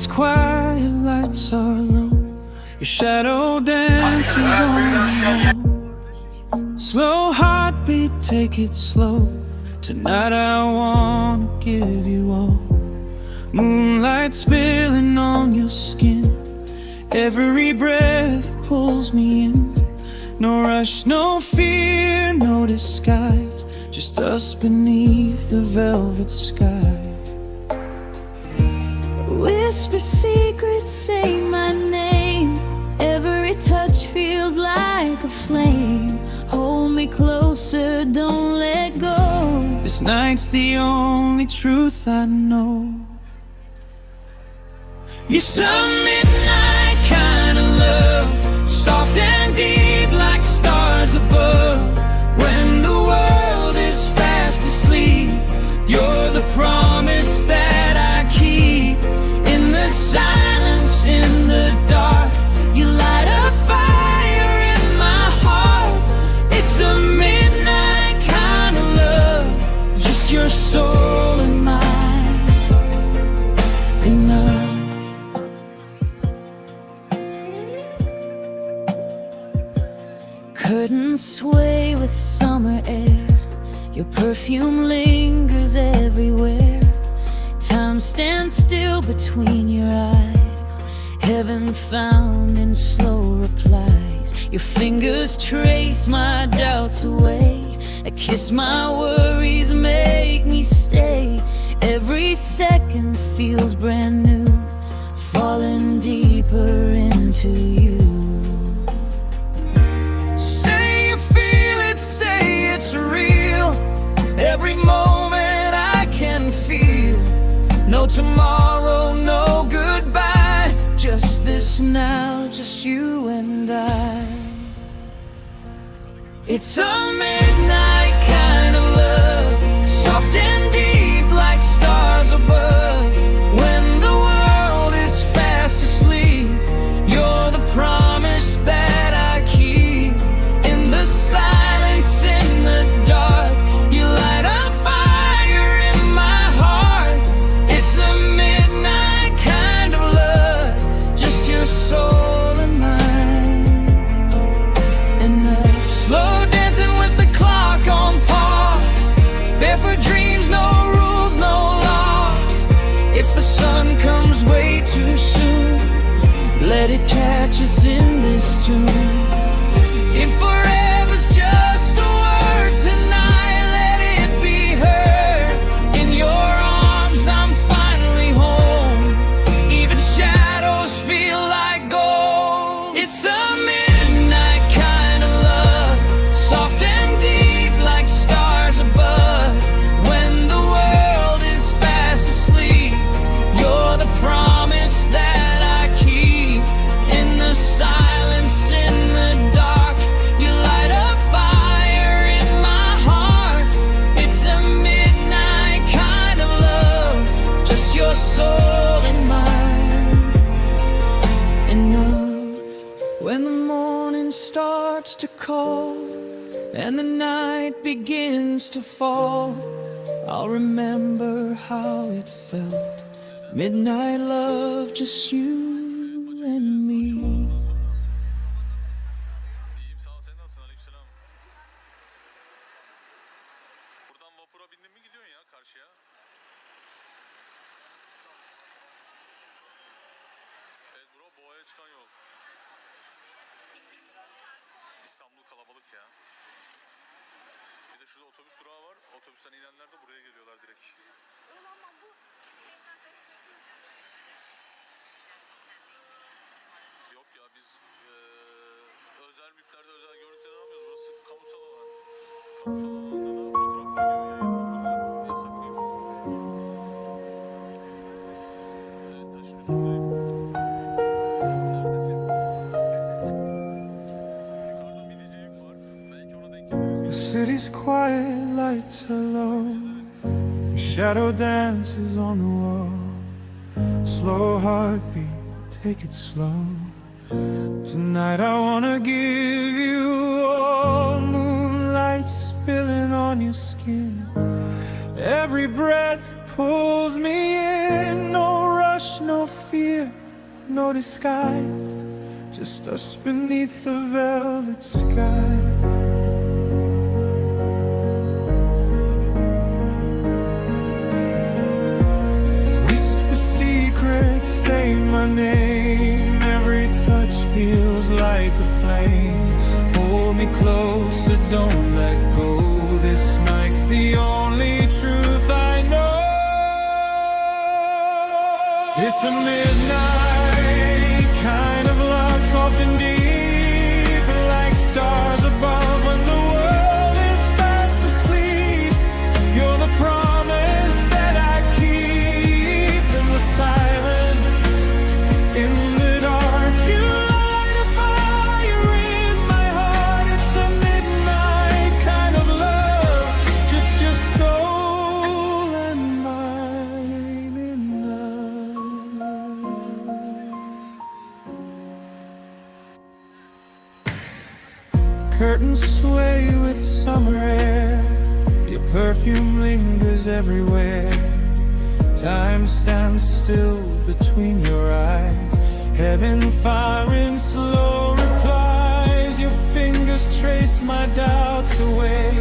city's quiet, lights are low. Your shadow dances on the slow heartbeat, take it slow. Tonight I wanna give you all. Moonlight spilling on your skin. Every breath pulls me in. No rush, no fear, no disguise. Just us beneath the velvet sky. Whisper secrets, say my name. Every touch feels like a flame. Hold me closer, don't let go. This night's the only truth I know. You're some midnight kind of love, soft and deep like stars above. When the world is fast asleep, you're the promise that I keep. In the silence, in the dark, you light a fire in my heart. It's a midnight kind of love, just your soul and mine. Enough. Curtains sway with summer air. Your perfume lingers everywhere. Time stands still between your eyes. Heaven found in slow replies. Your fingers trace my doubts away. A kiss, my worries make me stay. Every second feels brand new, falling deeper into you. Every moment I can feel. No tomorrow, no goodbye. Just this now, just you and I. It's a midnight kind of love, soft and deep like stars above. When the world is fast asleep, you're the promise that I keep. In the silence, in the dark, you light a fire in my heart. It's a midnight kind of love, just your soul and mine. Enough. Slow dancing with the clock on pause. Barefoot dreams, no rules, no laws. If the sun comes way too soon, let it catch us in this tune. If forever's just a word tonight, let it be heard. In your arms I'm finally home. Even shadows feel like gold. It's a midnight kind of love, soft and deep like stars above. When the world is fast asleep, you're the promise that I keep. In the silence, in the dark, you light a fire in my heart. It's a midnight kind of love, just your soul and mine. Enough. When the morning starts to call and the night begins to fall, I'll remember how it felt. Midnight love, just you and me. İyiyim sağ ol. Sen nasılsın? Aleykümselam. Buradan vapura bindin mi gidiyorsun ya karşıya? Evet bro, Boğa'ya çıkan yol. İstanbul kalabalık ya. Bir de şurada otobüs durağı var. Otobüsten inenler de buraya geliyorlar direkt. Yok ya, biz özel mülklerde özel görüntüler almıyoruz. Burası kamusal alan. Kamusal alanda da fotoğraf video yayınlamaları yasak değil mi? Evet, taşın üstündeyim. Neredesin? Yukarıda bir DJ'im var. Belki ona denk geliriz. The city's quiet, lights are low. Your shadow dances on the wall. Slow heartbeat, take it slow. Tonight I wanna give you all. Moonlight spilling on your skin. Every breath pulls me in. No rush, no fear, no disguise, just us beneath the velvet sky. Whisper secrets, say my name, every touch feels like a flame. Hold me closer, don't let go, this night's the only truth I know. It's a midnight kind of love, soft and deep, like stars above when the world is fast asleep. You're the promise that I keep in the silence, in the dark. You light a fire in my heart. It's a midnight kind of love, just your soul and mine in love. Curtains sway with summer air, your perfume lingers everywhere. Time stands still between your eyes, heaven firing slow replies. Your fingers trace my doubts away,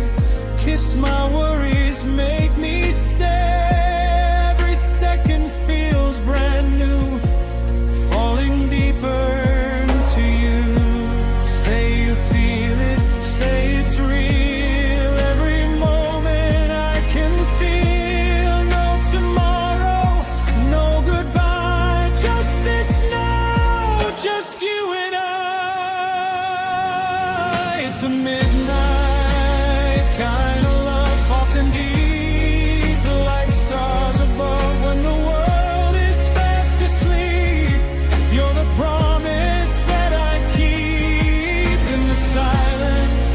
kiss my worries, make me stay. Every second feels brand new, falling deeper into you. Say you feel it, say it's real. Every moment I can feel no tomorrow, no goodbye, just this now, just you and I. It's a midnight kind of love, soft and deep, like stars above when the world is fast asleep. You're the promise that I keep in the silence,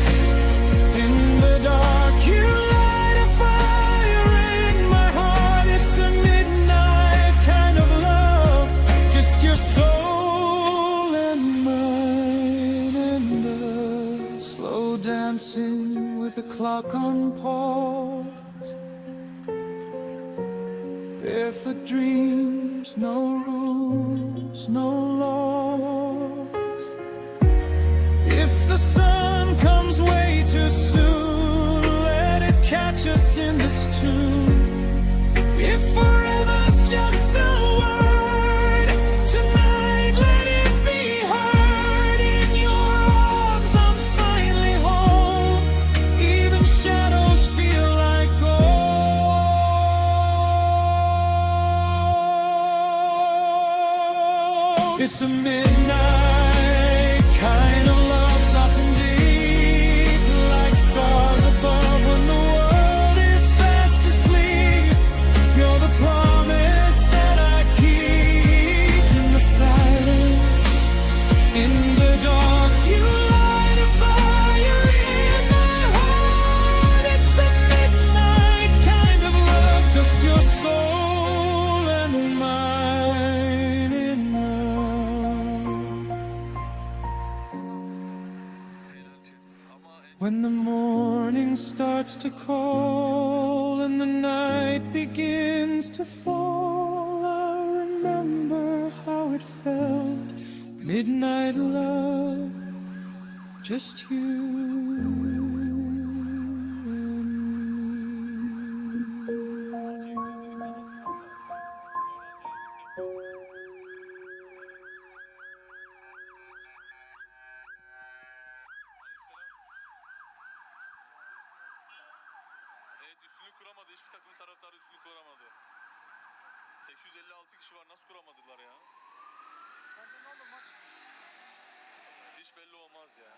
in the dark. You light a fire in my heart. It's a midnight kind of love, just your soul and mine and the slow dancing with the clock on pause. Barefoot dreams, no rules, no laws. If the sun comes way too soon, let it catch us in this tune. If forever's just a word, tonight let it be heard. In your arms I'm finally home, even shadows feel like gold. It's a midnight kind of love, soft and deep, like stars above when the world is fast asleep. You're the promise that I keep in the silence, in the dark. You light a fire in my heart. It's a midnight kind of love, just your soul and mine in love. When the morning starts to call and the night begins to fall, I remember how it felt, midnight love, just you and me. Evet, üstünlük kuramadı. Hiçbir takım taraftarı üstünlük kuramadı. 856 kişi var. Nasıl kuramadılar ya? Sence ne olur maç? Hiç belli olmaz ya.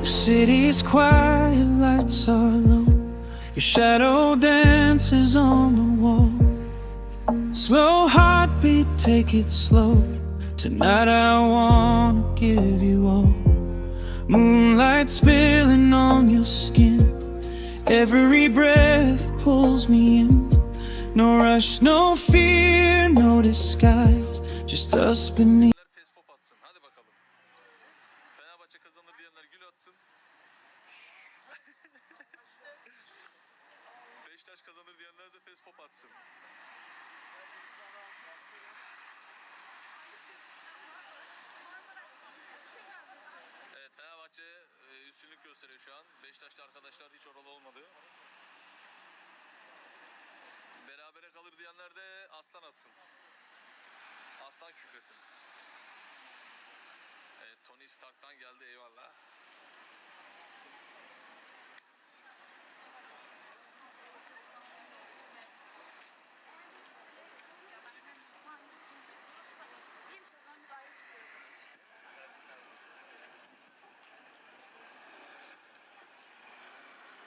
The city's quiet, lights are low. Your shadow dances on the wall. Slow heartbeat, take it slow. Tonight I wanna give you all. Moonlight spilling on your skin. Every breath pulls me in. No rush, no fear, no disguise. Just us beneath. Fespop atsın. Hadi bakalım. atsın. Beşiktaş kazanır diyenler de fes pop atsın. Evet, Fenerbahçe üstünlük gösteriyor şu an. Beşiktaşlı arkadaşlar hiç oralı olmadı. Berabere kalır diyenler de aslan atsın. Aslan küfretin. Evet, Tony Stark'tan geldi, eyvallah.